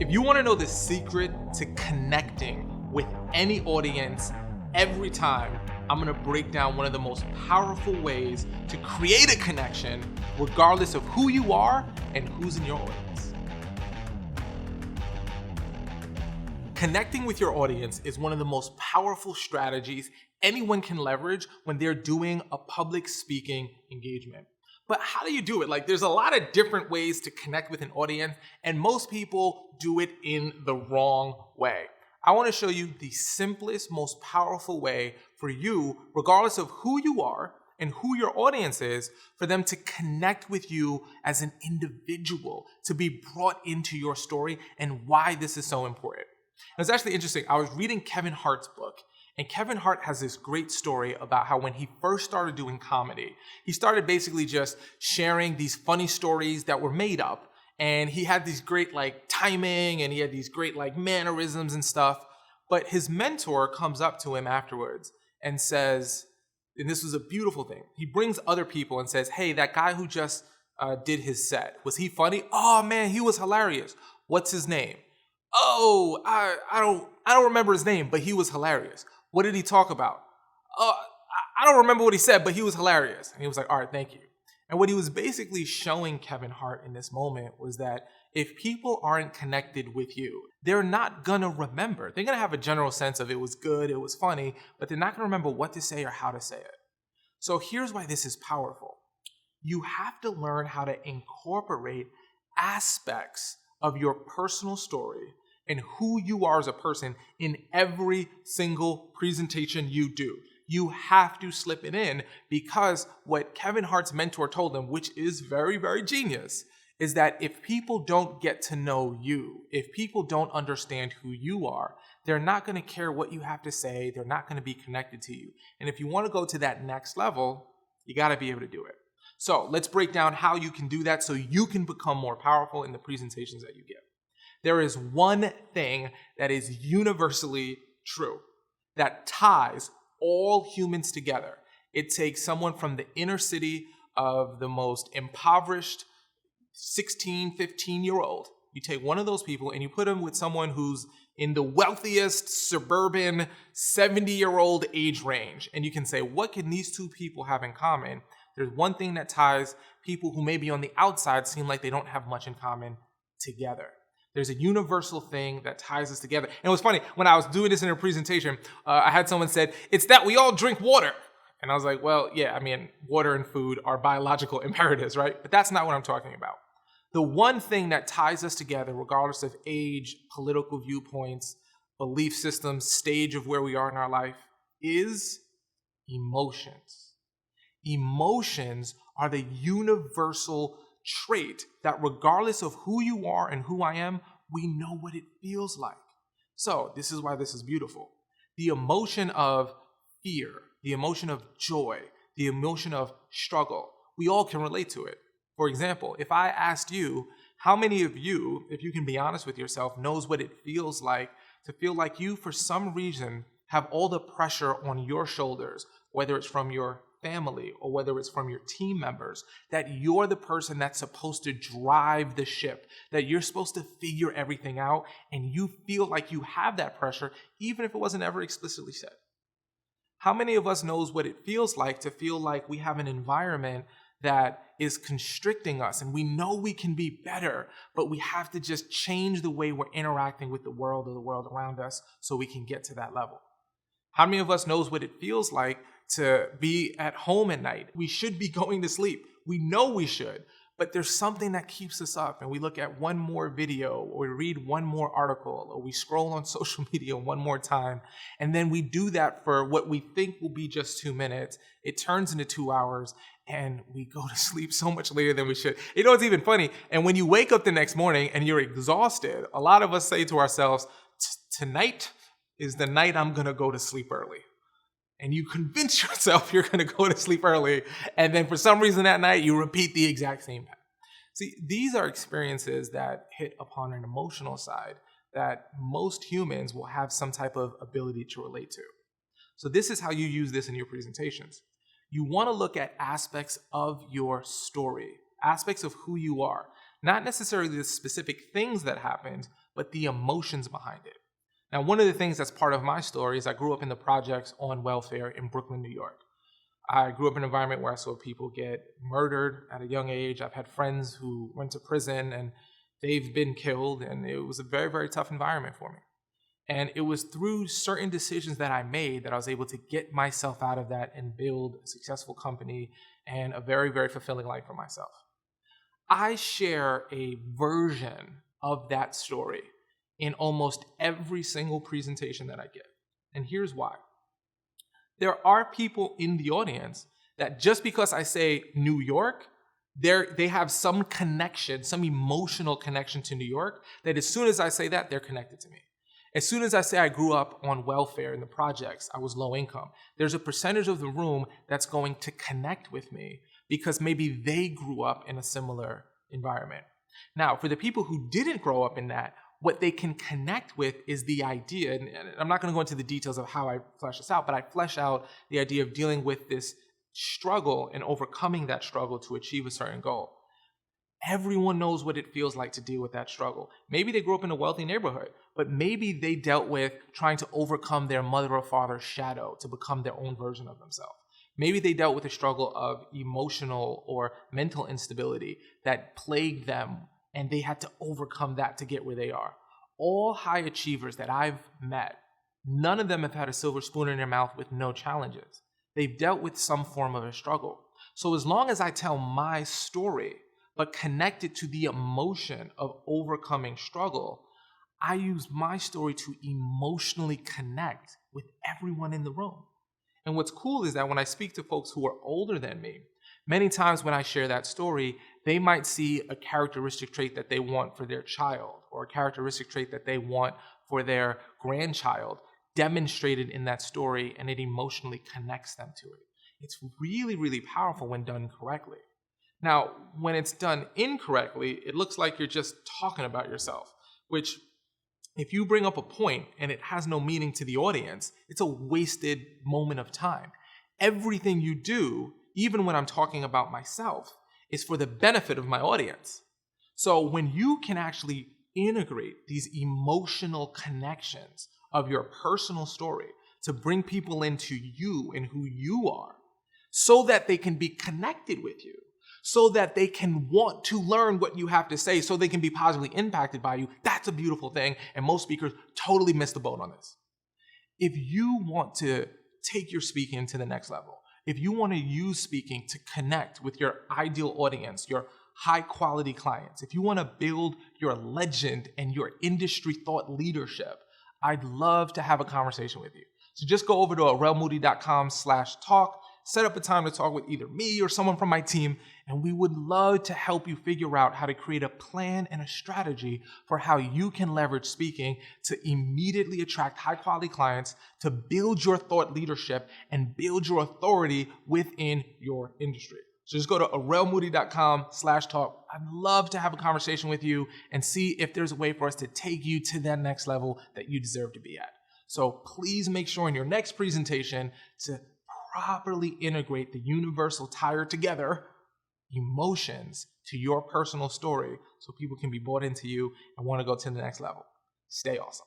If you want to know the secret to connecting with any audience every time, I'm going to break down one of the most powerful ways to create a connection regardless of who you are and who's in your audience. Connecting with your audience is one of the most powerful strategies anyone can leverage when they're doing a public speaking engagement. But how do you do it? There's a lot of different ways to connect with an audience, and most people do it in the wrong way. I want to show you the simplest, most powerful way for you, regardless of who you are and who your audience is, for them to connect with you as an individual, to be brought into your story, and why this is so important. And it's actually interesting. I was reading Kevin Hart's book, and Kevin Hart has this great story about how when he first started doing comedy, he started basically just sharing these funny stories that were made up. And he had these great timing, and he had these great mannerisms and stuff. But his mentor comes up to him afterwards and says, and this was a beautiful thing, he brings other people and says, hey, that guy who just did his set, was he funny? Oh man, he was hilarious. What's his name? Oh, I don't remember his name, but he was hilarious. What did he talk about? I don't remember what he said, but he was hilarious. And he was like, all right, thank you. And what he was basically showing Kevin Hart in this moment was that if people aren't connected with you, they're not gonna remember. They're gonna have a general sense of it was good, it was funny, but they're not gonna remember what to say or how to say it. So here's why this is powerful. You have to learn how to incorporate aspects of your personal story and who you are as a person in every single presentation you do. You have to slip it in, because what Kevin Hart's mentor told him, which is very, very genius, is that if people don't get to know you, if people don't understand who you are, they're not going to care what you have to say. They're not going to be connected to you. And if you want to go to that next level, you got to be able to do it. So let's break down how you can do that so you can become more powerful in the presentations that you give. There is one thing that is universally true that ties all humans together. It takes someone from the inner city of the most impoverished 16, 15-year-old. You take one of those people and you put them with someone who's in the wealthiest suburban 70-year-old age range. And you can say, what can these two people have in common? There's one thing that ties people who maybe on the outside seem like they don't have much in common together. There's a universal thing that ties us together. And it was funny, when I was doing this in a presentation, I had someone said, it's that we all drink water. And I was like, well, yeah, water and food are biological imperatives, right? But that's not what I'm talking about. The one thing that ties us together, regardless of age, political viewpoints, belief systems, stage of where we are in our life, is emotions. Emotions are the universal trait that regardless of who you are and who I am, we know what it feels like. So this is why this is beautiful. The emotion of fear, the emotion of joy, the emotion of struggle, we all can relate to it. For example, if I asked you, how many of you, if you can be honest with yourself, knows what it feels like to feel like you, for some reason, have all the pressure on your shoulders, whether it's from your family or whether it's from your team members, that you're the person that's supposed to drive the ship, that you're supposed to figure everything out, and you feel like you have that pressure, even if it wasn't ever explicitly said. How many of us knows what it feels like to feel like we have an environment that is constricting us, and we know we can be better, but we have to just change the way we're interacting with the world or the world around us so we can get to that level? How many of us knows what it feels like to be at home at night? We should be going to sleep. We know we should, but there's something that keeps us up, and we look at one more video, or we read one more article, or we scroll on social media one more time, and then we do that for what we think will be just 2 minutes. It turns into 2 hours, and we go to sleep so much later than we should. You know, it's even funny. And when you wake up the next morning and you're exhausted, a lot of us say to ourselves, tonight is the night I'm going to go to sleep early. And you convince yourself you're going to go to sleep early, and then for some reason that night you repeat the exact same pattern. See, these are experiences that hit upon an emotional side that most humans will have some type of ability to relate to. So this is how you use this in your presentations. You want to look at aspects of your story, aspects of who you are, not necessarily the specific things that happened, but the emotions behind it. Now, one of the things that's part of my story is I grew up in the projects on welfare in Brooklyn, New York. I grew up in an environment where I saw people get murdered at a young age. I've had friends who went to prison and they've been killed, and it was a very, very tough environment for me. And it was through certain decisions that I made that I was able to get myself out of that and build a successful company and a very, very fulfilling life for myself. I share a version of that story in almost every single presentation that I give. And here's why. There are people in the audience that just because I say New York, they have some connection, some emotional connection to New York, that as soon as I say that, they're connected to me. As soon as I say I grew up on welfare in the projects, I was low income, there's a percentage of the room that's going to connect with me because maybe they grew up in a similar environment. Now, for the people who didn't grow up in that, what they can connect with is the idea, and I'm not going to go into the details of how I flesh this out, but I flesh out the idea of dealing with this struggle and overcoming that struggle to achieve a certain goal. Everyone knows what it feels like to deal with that struggle. Maybe they grew up in a wealthy neighborhood, but maybe they dealt with trying to overcome their mother or father's shadow to become their own version of themselves. Maybe they dealt with a struggle of emotional or mental instability that plagued them, and they had to overcome that to get where they are. All high achievers that I've met, none of them have had a silver spoon in their mouth with no challenges. They've dealt with some form of a struggle. So as long as I tell my story, but connect it to the emotion of overcoming struggle, I use my story to emotionally connect with everyone in the room. And what's cool is that when I speak to folks who are older than me, many times when I share that story, they might see a characteristic trait that they want for their child or a characteristic trait that they want for their grandchild demonstrated in that story, and it emotionally connects them to it. It's really, really powerful when done correctly. Now, when it's done incorrectly, it looks like you're just talking about yourself, which if you bring up a point and it has no meaning to the audience, it's a wasted moment of time. Everything you do, even when I'm talking about myself, is for the benefit of my audience. So when you can actually integrate these emotional connections of your personal story to bring people into you and who you are, so that they can be connected with you, so that they can want to learn what you have to say, so they can be positively impacted by you, that's a beautiful thing. And most speakers totally miss the boat on this. If you want to take your speaking to the next level, if you want to use speaking to connect with your ideal audience, your high quality clients, if you want to build your legend and your industry thought leadership, I'd love to have a conversation with you. So just go over to arelmoody.com/talk. Set up a time to talk with either me or someone from my team, and we would love to help you figure out how to create a plan and a strategy for how you can leverage speaking to immediately attract high-quality clients, to build your thought leadership, and build your authority within your industry. So just go to arelmoody.com/talk. I'd love to have a conversation with you and see if there's a way for us to take you to that next level that you deserve to be at. So please make sure in your next presentation to properly integrate the universal tire together emotions to your personal story so people can be bought into you and want to go to the next level. Stay awesome.